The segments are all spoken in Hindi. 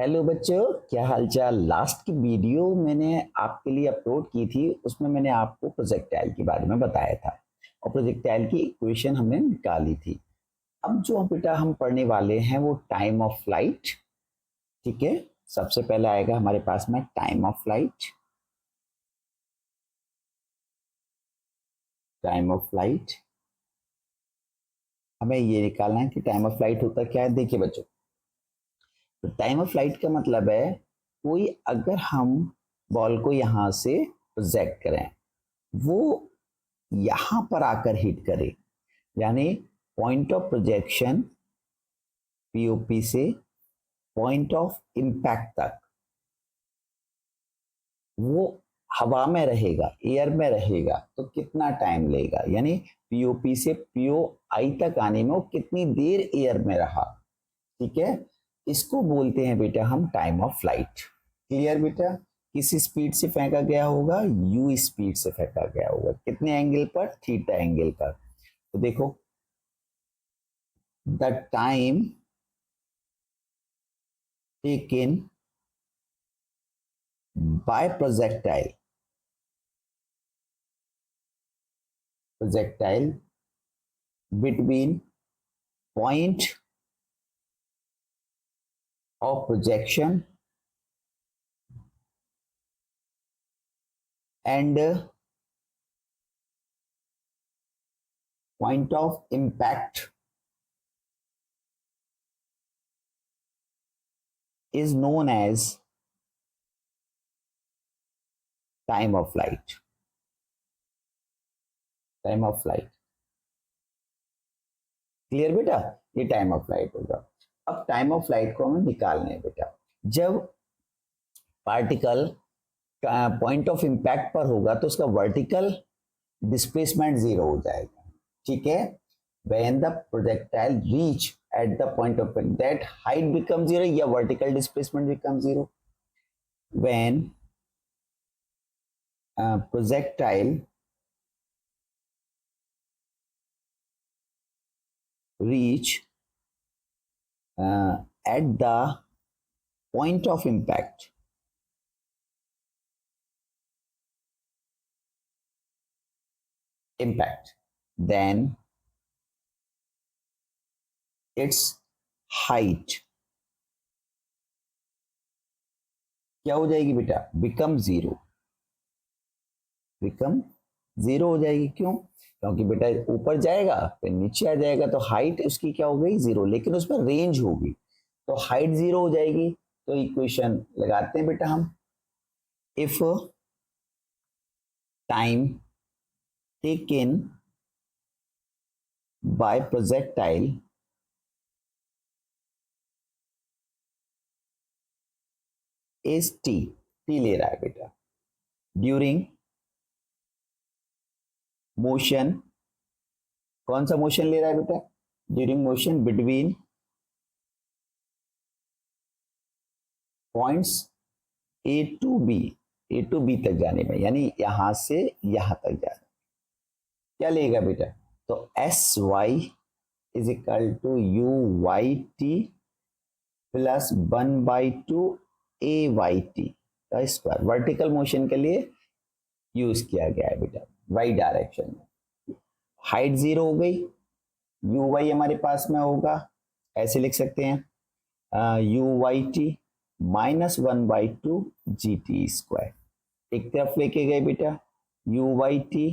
हेलो बच्चों, क्या हालचाल। लास्ट की वीडियो मैंने आपके लिए अपलोड की थी, उसमें मैंने आपको प्रोजेक्टाइल के बारे में बताया था और प्रोजेक्टाइल की इक्वेशन हमने निकाली थी। अब जो बेटा हम पढ़ने वाले हैं वो टाइम ऑफ फ्लाइट। ठीक है, सबसे पहले आएगा हमारे पास में time of flight. Time of flight हमें ये निकालना है कि टाइम ऑफ फ्लाइट होता क्या है। देखिए बच्चों, तो टाइम ऑफ फ्लाइट का मतलब है कोई अगर हम बॉल को यहाँ से प्रोजेक्ट करें, वो यहां पर आकर हिट करे, यानी पॉइंट ऑफ प्रोजेक्शन पीओपी से पॉइंट ऑफ इंपैक्ट तक वो हवा में रहेगा, एयर में रहेगा, तो कितना टाइम लेगा, यानी पीओपी से पीओ आई तक आने में वो कितनी देर एयर में रहा। ठीक है, इसको बोलते हैं बेटा हम टाइम ऑफ फ्लाइट। क्लियर बेटा। किस स्पीड से फेंका गया होगा, यू स्पीड से फेंका गया होगा। कितने एंगल पर, थीटा एंगल पर। तो देखो, the time taken by projectile between point of projection and point of impact is known as time of flight. Time of flight. Clear बेटा, ये टाइम ऑफ फ्लाइट होगा। अब टाइम ऑफ फ्लाइट को हमें निकालना है बेटा। जब पार्टिकल पॉइंट ऑफ इंपैक्ट पर होगा तो उसका वर्टिकल डिस्प्लेसमेंट जीरो हो जाएगा। ठीक है, when the projectile reach at the point of impact, that height becomes zero या vertical displacement becomes zero. When projectile reach at the point of impact, then its height क्या हो जाएगी बेटा, बिकम जीरो। बिकम जीरो हो जाएगी। क्यों? क्योंकि बेटा ऊपर जाएगा फिर नीचे आ जाएगा, तो हाइट उसकी क्या हो गई, जीरो, लेकिन उसमें रेंज होगी तो हाइट जीरो हो जाएगी। तो इक्वेशन लगाते हैं बेटा हम। If time taken by projectile is T, T ले रहा है बेटा, ड्यूरिंग मोशन। कौन सा मोशन ले रहा है बेटा, during motion between points A to B, A to B तक जाने में, यानी यहां से यहां तक जाना। क्या लेगा बेटा, तो S Y is equal to U Y T plus 1/2 A Y T का स्क्वायर। वर्टिकल मोशन के लिए यूज किया गया है बेटा, वाई डायरेक्शन में। हाइट जीरो हो गई, यू वाई हमारे पास में होगा, ऐसे लिख सकते हैं U Y T -1/2 G T square. एक तरफ लेके गए बेटा, U Y T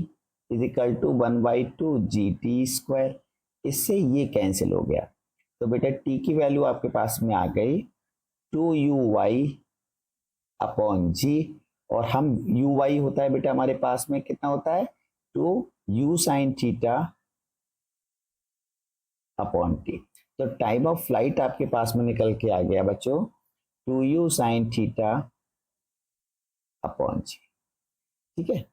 is equal to 1/2 G T square. इससे ये कैंसिल हो गया, तो बेटा टी की वैल्यू आपके पास में आ गई 2u(y) अपॉन जी। और हम यू वाई होता है बेटा हमारे पास में कितना होता है, 2u sin theta upon T. तो टाइम ऑफ फ्लाइट आपके पास में निकल के आ गया बच्चों 2u sin थीटा अपॉन जी। ठीक है,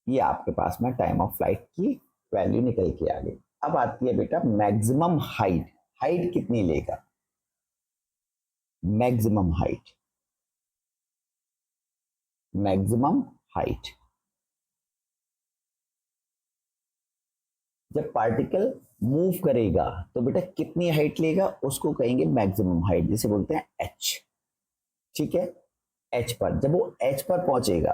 ये आपके पास में टाइम ऑफ फ्लाइट की वैल्यू निकल के आ गई। अब आती है बेटा मैक्सिमम हाइट। हाइट कितनी लेगा, मैक्सिमम हाइट, मैक्सिमम हाइट। जब पार्टिकल मूव करेगा तो बेटा कितनी हाइट लेगा, उसको कहेंगे मैक्सिमम हाइट, जिसे बोलते हैं एच। ठीक है, एच पर। जब वो एच पर पहुंचेगा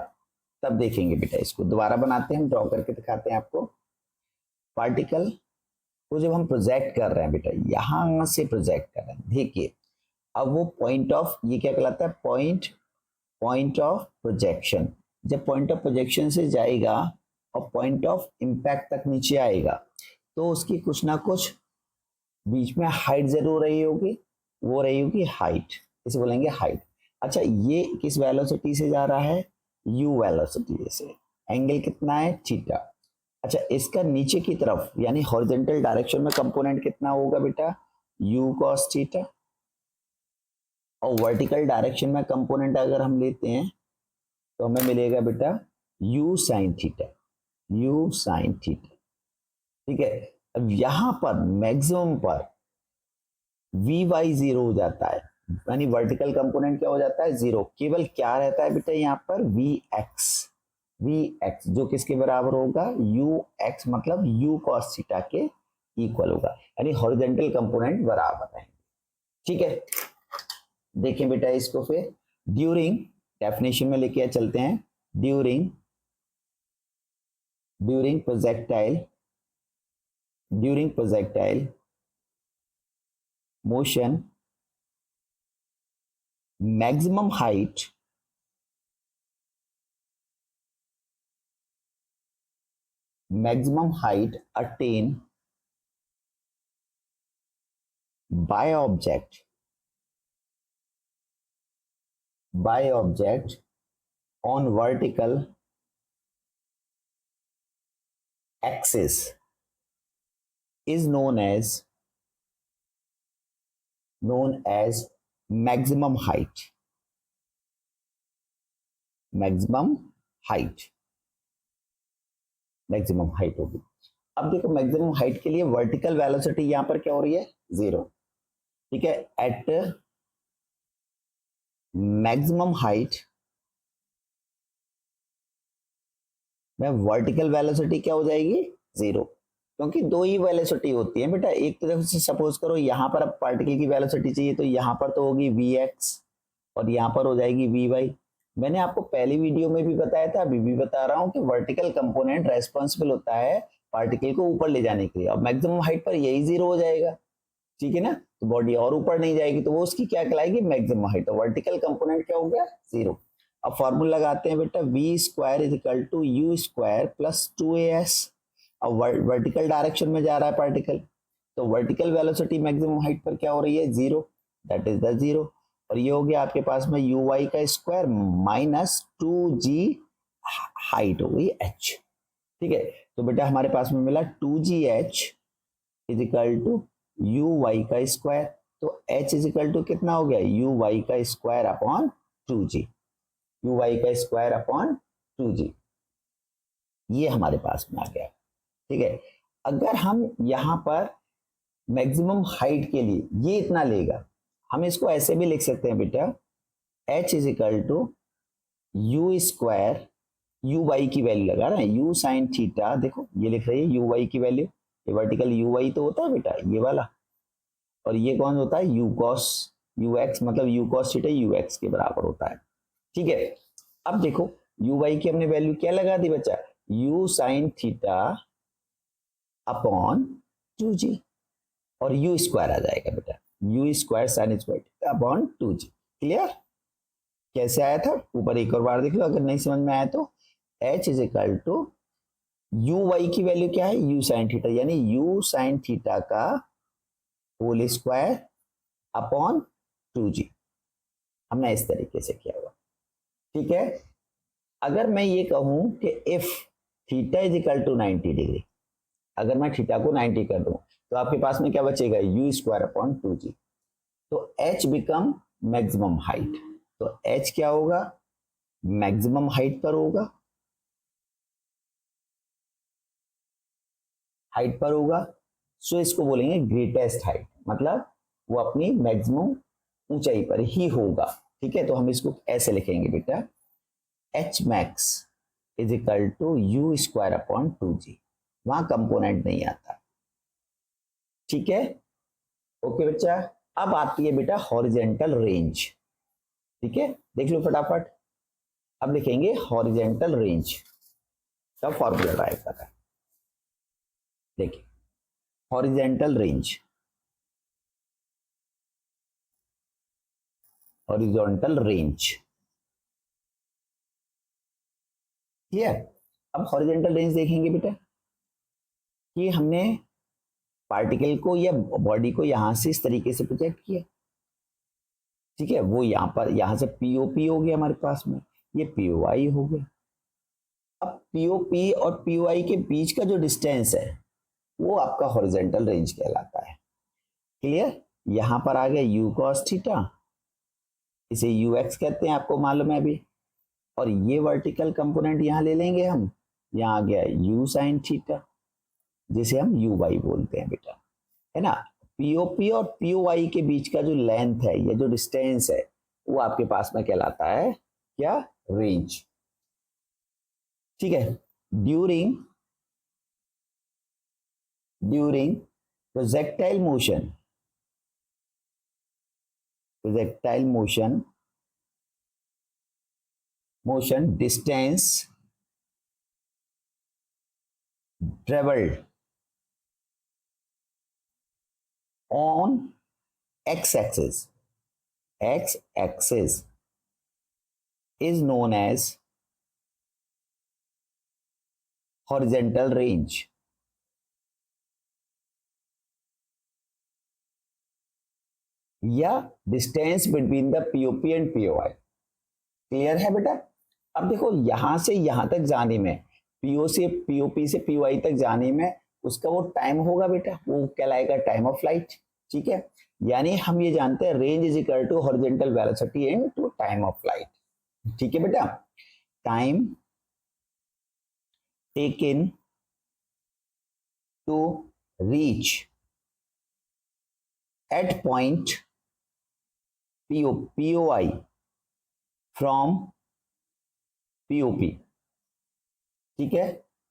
तब देखेंगे बेटा, इसको दोबारा बनाते हैं, हम ड्रॉ करके दिखाते हैं आपको। पार्टिकल को जब हम प्रोजेक्ट कर रहे हैं बेटा, यहां से प्रोजेक्ट कर रहे हैं, देखिए अब वो पॉइंट ऑफ, ये क्या कहलाता है, पॉइंट ऑफ प्रोजेक्शन। जब पॉइंट ऑफ प्रोजेक्शन से जाएगा और पॉइंट ऑफ इम्पैक्ट तक नीचे आएगा तो उसकी कुछ ना कुछ बीच में हाइट जरूर रही होगी, वो रही होगी हाइट, इसे बोलेंगे हाइट। अच्छा, ये किस वेलोसिटी से जा रहा है, u वेलोसिटी से, एंगल कितना है, थीटा। अच्छा, इसका नीचे की तरफ यानी हॉरिजॉन्टल डायरेक्शन में कंपोनेंट कितना होगा बेटा, u cos थीटा। और वर्टिकल डायरेक्शन में कंपोनेंट अगर हम लेते हैं तो हमें मिलेगा बेटा u sin theta, u sin theta. ठीक है, अब यहां पर मैक्सिमम पर वी वाई जीरो हो जाता है, यानी वर्टिकल कंपोनेंट क्या हो जाता है, जीरो। केवल क्या रहता है बेटा यहाँ पर, वी एक्स, जो किसके बराबर होगा, यू एक्स, मतलब यू कॉस थीटा के इक्वल होगा, यानी हॉरिजॉन्टल कंपोनेंट बराबर है। ठीक है, देखें बेटा इसको फिर, ड्यूरिंग, डेफिनेशन में लेके चलते हैं, during projectile motion, maximum height attained by object on vertical axis is known as maximum height। Maximum height होगी। अब देखो मैक्सिमम हाइट के लिए वर्टिकल वेलोसिटी यहां पर क्या हो रही है, जीरो। ठीक है, एट मैक्सिमम हाइट में वर्टिकल वेलोसिटी क्या हो जाएगी, जीरो, क्योंकि दो ही वेलोसिटी होती है बेटा। एक तो जैसे सपोज करो यहां पर अब पार्टिकल की वेलोसिटी चाहिए तो यहां पर तो होगी वी एक्स और यहां पर हो जाएगी वी वाई। मैंने आपको पहली वीडियो में भी बताया था, अभी भी बता रहा हूं कि वर्टिकल कंपोनेंट रेस्पॉन्सिबल होता है पार्टिकल को ऊपर ले जाने के लिए, और मैक्सिमम हाइट पर यही जीरो हो जाएगा। ठीक है ना, तो बॉडी और ऊपर नहीं जाएगी तो वो उसकी क्या कहलाएगी, मैक्सिमम हाइट। तो वर्टिकल कंपोनेंट क्या हो गया, जीरो। अब फॉर्मूला लगाते हैं बेटा, V square is equal to you square plus 2as। अब वर्टिकल डायरेक्शन में जा रहा है पार्टिकल, तो वर्टिकल वेलोसिटी मैक्सिमम हाइट पर क्या हो रही है, zero, that is the zero. और ये हो गया आपके पास में यू वाई का स्क्वायर माइनस 2g, हाइट हो गई h। ठीक है, तो बेटा हमारे पास में मिला 2gh is equal to U Y का स्क्वायर। तो h इज इक्वल टू कितना हो गया, यू वाई का square upon 2g, U Y का स्क्वायर अपॉन 2g, ये हमारे पास में आ गया। ठीक है, अगर हम यहां पर मैक्सिमम हाइट के लिए ये इतना लेगा, हम इसको ऐसे भी लिख सकते हैं बेटा, h is equal to you square, U Y की वैल्यू लगा रहे हैं, यू साइन थीटा, देखो ये लिख रही है यू वाई की वैल्यू, ये वर्टिकल यू वाई तो होता है बेटा ये वाला, और ये कौन होता है, यू कॉस यू एक्स, मतलब you cos theta you x के बराबर होता है। ठीक है, अब देखो यू वाई की हमने वैल्यू क्या लगा दी बच्चा, you sine theta upon 2g, और यू स्क्वायर आ जाएगा बेटा, you square sine square upon 2g। Clear, कैसे आया था, ऊपर एक और बार देख लो अगर नहीं समझ में आया तो। h is equal to U Y की वैल्यू क्या है, यू साइन थीटा, यानी यू साइन थीटा का होल स्क्वायर अपॉन 2g, हमने इस तरीके से किया हुआ। ठीक है, अगर मैं ये कहूं कि if theta is equal to 90 degree, अगर मैं थीटा को 90 कर दूं तो आपके पास में क्या बचेगा, यू स्क्वायर अपॉन 2g, तो h बिकम मैक्सिमम हाइट। तो h क्या होगा, मैक्सिमम हाइट पर होगा, हाइट पर होगा, सो इसको बोलेंगे ग्रेटेस्ट हाइट, मतलब वो अपनी मैक्सिमम ऊंचाई पर ही होगा। ठीक है, तो हम इसको ऐसे लिखेंगे बेटा, H max is equal to you square upon 2g, वहां कंपोनेंट नहीं आता। ठीक है, ओके बच्चा। अब आती है बेटा हॉरिजेंटल रेंज। ठीक है, देख लो फटाफट। अब लिखेंगे हॉरिजेंटल रेंज का फॉर्मूला ड्राइव कर रहा है। देखिए हॉरिजेंटल रेंज, हॉरिजॉन्टल रेंज, ठीक है। अब हॉरिजेंटल रेंज देखेंगे बेटा कि हमने पार्टिकल को या बॉडी को यहां से इस तरीके से प्रोजेक्ट किया, ठीक है, वो यहां पर, यहां से पीओपी हो गया हमारे पास में, ये पीओआई हो गया। अब पीओपी और पीओआई के बीच का जो डिस्टेंस है वो आपका हॉरिजेंटल रेंज कहलाता है। क्लियर, यहां पर आ गया यू कॉस थीटा, इसे यू एक्स कहते हैं, आपको मालूम है अभी। और ये वर्टिकल कंपोनेंट यहां ले लेंगे हम, यहां आ गया यू साइन थीटा, जिसे हम यू वाई बोलते हैं बेटा, है ना। पीओपी और पीओआई के बीच का जो लेंथ है या जो डिस्टेंस है वो आपके पास में कहलाता है क्या, रेंज, ठीक है। During projectile motion, distance traveled on x-axis is known as horizontal range। या distance between the POP and POI. Clear है बेटा। अब देखो यहां से यहां तक जाने में, पीओपी से पीओआई तक जाने में उसका वो टाइम होगा बेटा, वो कहलाएगा टाइम ऑफ फ्लाइट, ठीक है। यानी हम ये जानते हैं range is equal to horizontal velocity into time of flight, ठीक है बेटा। Time taken to reach at point POI from POP, ठीक है,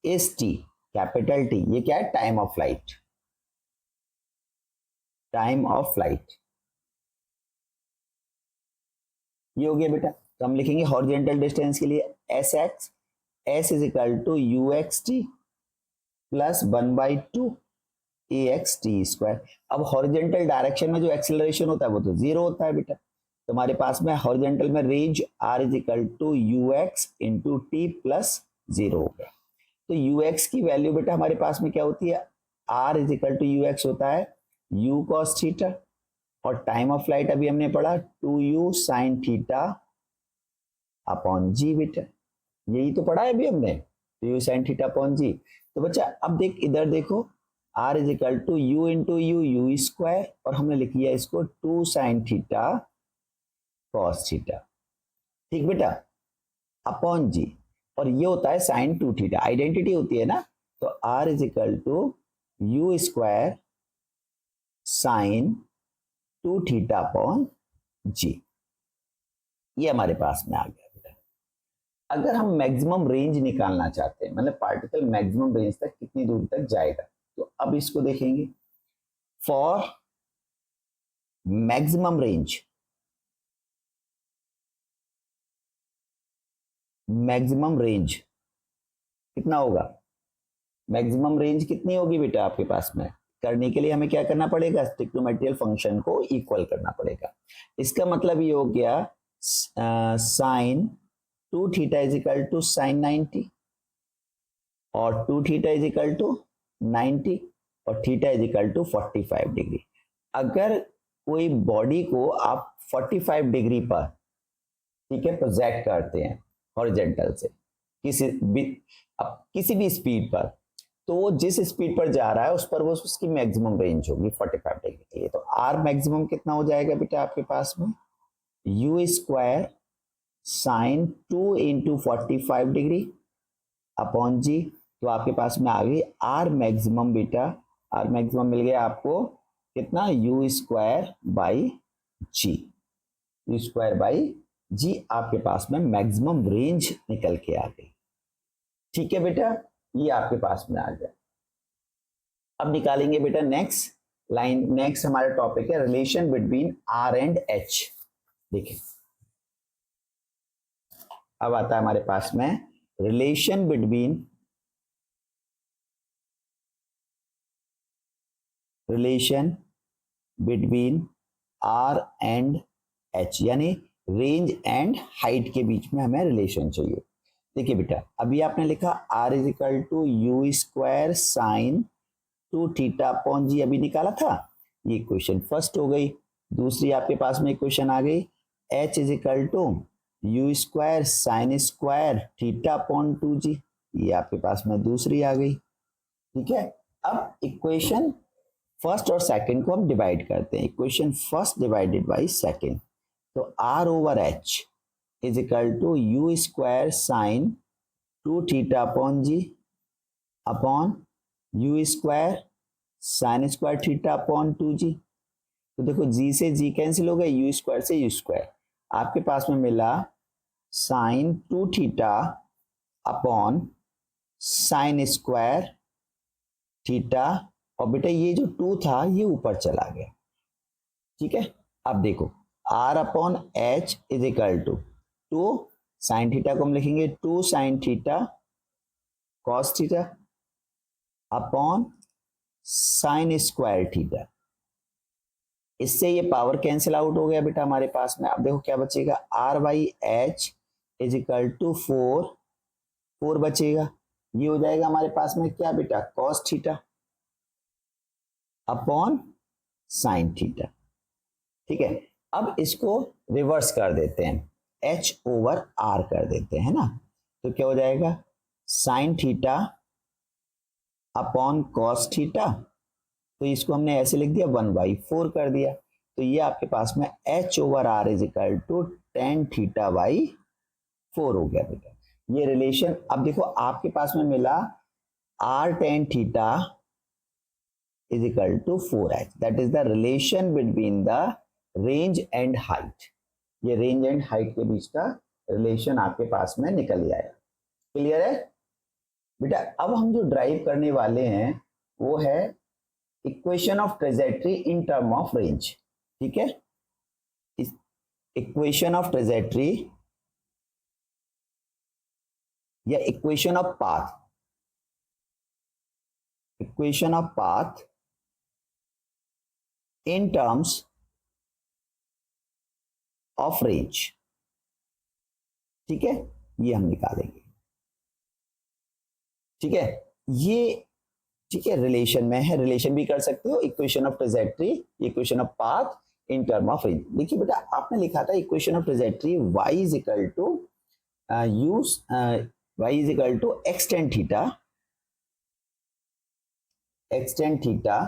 एस टी, कैपिटल टी, ये क्या है, टाइम ऑफ फ्लाइट, ये हो गया बेटा। तो हम लिखेंगे हॉरिजॉन्टल डिस्टेंस के लिए S X, S is equal to U X T plus 1/2 A X T square. अब हॉरिजॉन्टल डायरेक्शन में जो एक्सेलरेशन होता है वो तो जीरो होता है बेटा, तो हमारे पास में हॉरिजॉन्टल में range R is equal to U X into T plus zero हो गया। तो यू एक्स की वैल्यू बेटा हमारे पास में क्या होती है, R is equal to U X होता है यू कॉस थीटा, और टाइम ऑफ फ्लाइट अभी हमने पढ़ा 2u साइन थीटा अपॉन जी बेटा, यही तो पढ़ा है अभी हमने, 2u sign theta upon g. तो बच्चा अब देख, इधर देखो, R is equal to U into U square, और हमने लिख लिया इसको 2 साइन थीटा कॉस थीटा, ठीक बेटा, अपॉन जी, और ये होता है साइन 2 थीटा, आइडेंटिटी होती है ना। तो R is equal to you square sine 2 theta upon g, ये हमारे पास में आ गया बेटा। अगर हम मैक्सिमम रेंज निकालना चाहते हैं, मतलब पार्टिकल मैक्सिमम रेंज तक कितनी दूर तक जाएगा, तो अब इसको देखेंगे। फॉर मैक्सिमम रेंज, कितना होगा, मैक्सिमम रेंज कितनी होगी बेटा आपके पास में, करने के लिए हमें क्या करना पड़ेगा, ट्रिग्नोमेट्रियल फंक्शन को इक्वल करना पड़ेगा। इसका मतलब ये हो गया sine 2 theta is equal to sine 90, और 2 थीटा इज इक्वल टू 90, और theta is equal to 45 degree. अगर कोई बॉडी को आप 45 डिग्री पर, ठीक है, प्रोजेक्ट करते हैं हॉरिजॉन्टल से किसी भी स्पीड पर, तो वो जिस स्पीड पर जा रहा है उस पर वो उसकी मैक्सिमम रेंज होगी 45 डिग्री के लिए। तो आर मैक्सिमम कितना हो जाएगा बेटा आपके पास में, u square sine 2 into 45 degree upon g. तो आपके पास में आ गई आर मैक्सिमम बेटा, आर मैक्सिमम मिल गया आपको कितना, u square by g, u square by g आपके पास में मैक्सिमम रेंज निकल के आ गई, ठीक है बेटा, ये आपके पास में आ गया। अब निकालेंगे बेटा नेक्स्ट लाइन, नेक्स्ट हमारा टॉपिक है relation between R and H. देखिए अब आता है हमारे पास में relation between R and H, यानी रेंज एंड हाइट के बीच में हमें रिलेशन चाहिए। देखिए बेटा, अभी आपने लिखा R is equal to you square sine 2 theta upon g, अभी निकाला था, ये इक्वेशन फर्स्ट हो गई। दूसरी आपके पास में इक्वेशन आ गई H is equal to you square sine square theta upon 2g, ये आपके पास में दूसरी आ गई। ठीक है, अब इक्वेशन फर्स्ट और सेकंड को हम डिवाइड करते हैं। Equation first divided by second, तो R over H is equal to you square sine 2 theta upon g upon u square sine square theta upon 2g। तो देखो जी से जी कैंसिल हो गया, यू स्क्वायर से यू स्क्वायर, आपके पास में मिला sine 2 theta upon sine square theta, और बेटा ये जो 2 था ये ऊपर चला गया। ठीक है, अब देखो R upon H is equal to 2 sine theta को हम लिखेंगे 2 sine theta cos theta upon sine square theta, इससे ये पावर कैंसिल आउट हो गया बेटा हमारे पास में। अब देखो क्या बचेगा, R by H is equal to 4 बचेगा, ये हो जाएगा हमारे पास में क्या बेटा, cos theta upon sine theta. ठीक है, अब इसको रिवर्स कर देते हैं, एच ओवर आर कर देते हैं ना, तो क्या हो जाएगा sign theta upon cos theta, तो इसको हमने ऐसे लिख दिया 1/4 कर दिया, तो ये आपके पास में H over R is equal to tan theta by 4 हो गया बेटा ये रिलेशन। अब देखो आपके पास में मिला R tan theta is equal to 4h, that is the relation between the range and height. ये रेंज एंड हाइट के बीच का रिलेशन आपके पास में निकल आया। क्लियर है बेटा? अब हम जो ड्राइव करने वाले हैं वो है equation of trajectory in term of range. ठीक है, इक्वेशन ऑफ ट्रेजेक्टरी या equation of path, equation of path in terms of range. ठीक है, ये हम निकालेंगे। ठीक है, ये ठीक है रिलेशन में है, रिलेशन भी कर सकते हो, equation of trajectory, equation of path in term of range. देखिए बेटा आपने लिखा था equation of trajectory y is equal to y is equal to x tan theta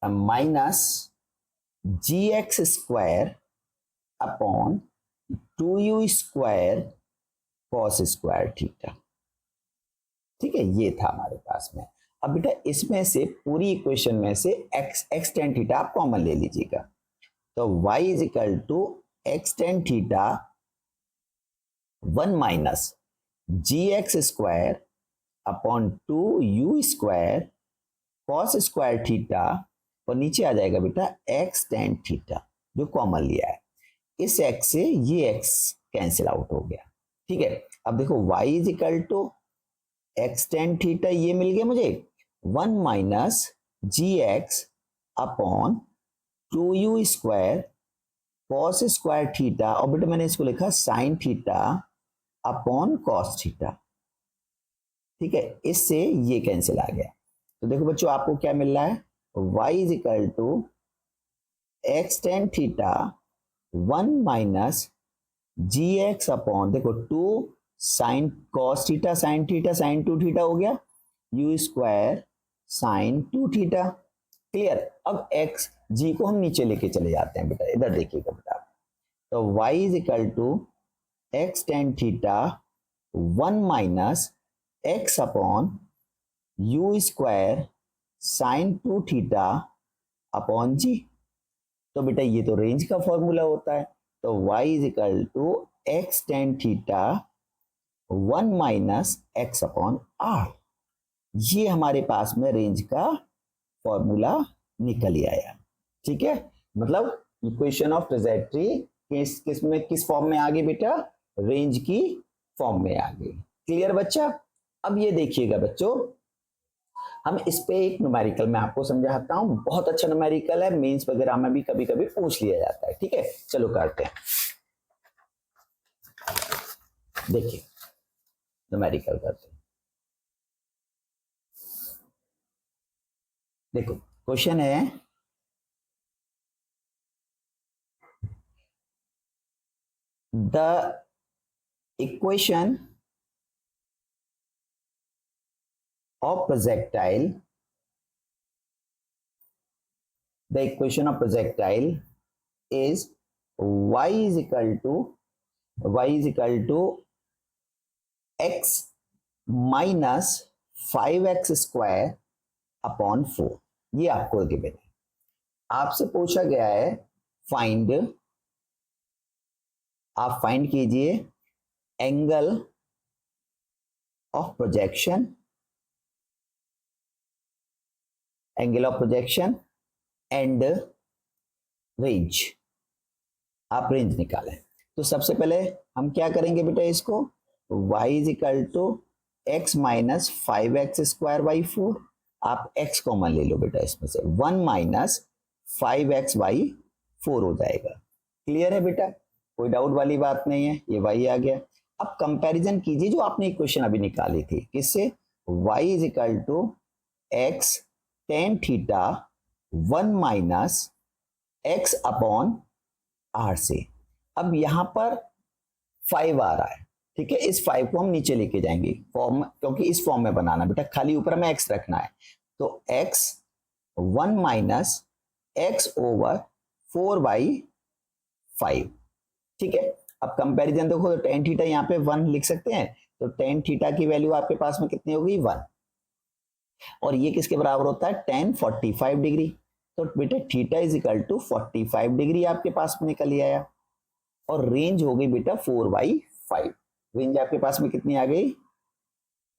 minus gx square upon 2u square cos square theta. ठीक है, ये था हमारे पास में। अब बेटा इसमें से पूरी इक्वेशन में से x tan थीटा आप कॉमन ले लीजिएगा, तो y is equal to x tan theta 1 minus gx square upon 2u square cos square theta, और नीचे आ जाएगा बेटा x tan थीटा जो कॉमन लिया है, इस x से ये x कैंसिल आउट हो गया। ठीक है, अब देखो y is equal to x tan theta ये मिल गया मुझे 1 minus gx upon 2u square cos square theta, और बेटा मैंने इसको लिखा sine theta upon cos theta. ठीक है, इससे ये कैंसिल आ गया, तो देखो बच्चों आपको क्या मिल रहा है, y is equal to x tan theta 1 minus gx upon देखो 2 sine cos theta sine theta sine 2 theta हो गया, u square sine 2 theta. Clear? अब x g को हम नीचे लेके चले जाते हैं बेटा, इधर देखिएगा बेटा, तो y is equal to x tan theta 1 minus x upon u square sine 2 theta upon g। तो बेटा ये तो रेंज का फॉर्मूला होता है, तो y is equal to x tan theta 1 minus x upon r, ये हमारे पास में रेंज का फॉर्मूला निकल ही आया। ठीक है, मतलब इक्वेशन ऑफ ट्रेजेक्टरी किस फॉर्म में आ गई बेटा, रेंज की फॉर्म में आ गई। क्लियर बच्चा? अब ये देखिएगा बच्चों, हम इस पे एक न्यूमेरिकल मैं आपको समझाता हूं, बहुत अच्छा न्यूमेरिकल है, मेंस वगैरह में भी कभी कभी पूछ लिया जाता है। ठीक है, चलो करते हैं। देखिए न्यूमेरिकल करते हैं। देखो क्वेश्चन है, the equation of projectile, the equation of projectile is y is equal to x minus 5x square upon 4। ये आपको गिवन है, आपसे पूछा गया है फाइंड, आप फाइंड कीजिए angle of projection, angle of projection and range, आप रेंज निकालें। तो सबसे पहले हम क्या करेंगे बेटा, इसको y is equal to X minus 5x square by 4, आप x कॉमन ले लो बेटा इसमें से, 1 माइनस 5x बाई 4 हो जाएगा। क्लियर है बेटा, कोई डाउट वाली बात नहीं है, ये y आ गया। अब कंपैरिजन कीजिए जो आपने इक्वेशन अभी निकाली थी, किससे, y is equal to X tan theta 1 minus x upon r से। अब यहां पर 5 आ रहा है, ठीक है, इस 5 को हम नीचे लेके जाएंगे फॉर्म, क्योंकि इस फॉर्म में बनाना बेटा, खाली ऊपर में x रखना है। तो x 1 minus x over 4 by 5, ठीक है। अब कंपैरिजन देखो, तो टेन थीटा यहाँ पे 1 लिख सकते हैं, तो टेन थीटा की वैल्यू आपके पास में कितनी होगी, 1, और ये किसके बराबर होता है, tan 45 डिग्री। तो बेटा theta is equal to 45 degree आपके पास में निकल आया, और रेंज हो गई बेटा 4/5। रेंज आपके पास में कितनी आ गई,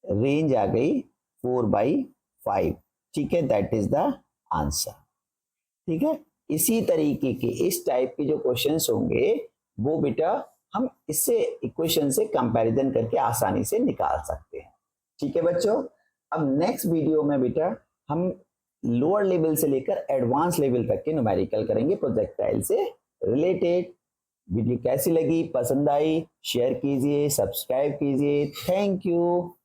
रेंज आ गई 4/5, ठीक है, दैट इज द आंसर। ठीक है, इसी तरीके के इस टाइप के जो क्वेश्चंस होंगे वो बेटा हम इससे इक्वेशन से कंपैरिजन करके आसानी से निकाल सकते हैं। ठीक है बच्चों, अब नेक्स्ट वीडियो में बेटा हम लोअर लेवल से लेकर एडवांस लेवल तक के न्यूमेरिकल करेंगे प्रोजेक्टाइल से रिलेटेड। वीडियो कैसी लगी, पसंद आई, शेयर कीजिए, सब्सक्राइब कीजिए। Thank you.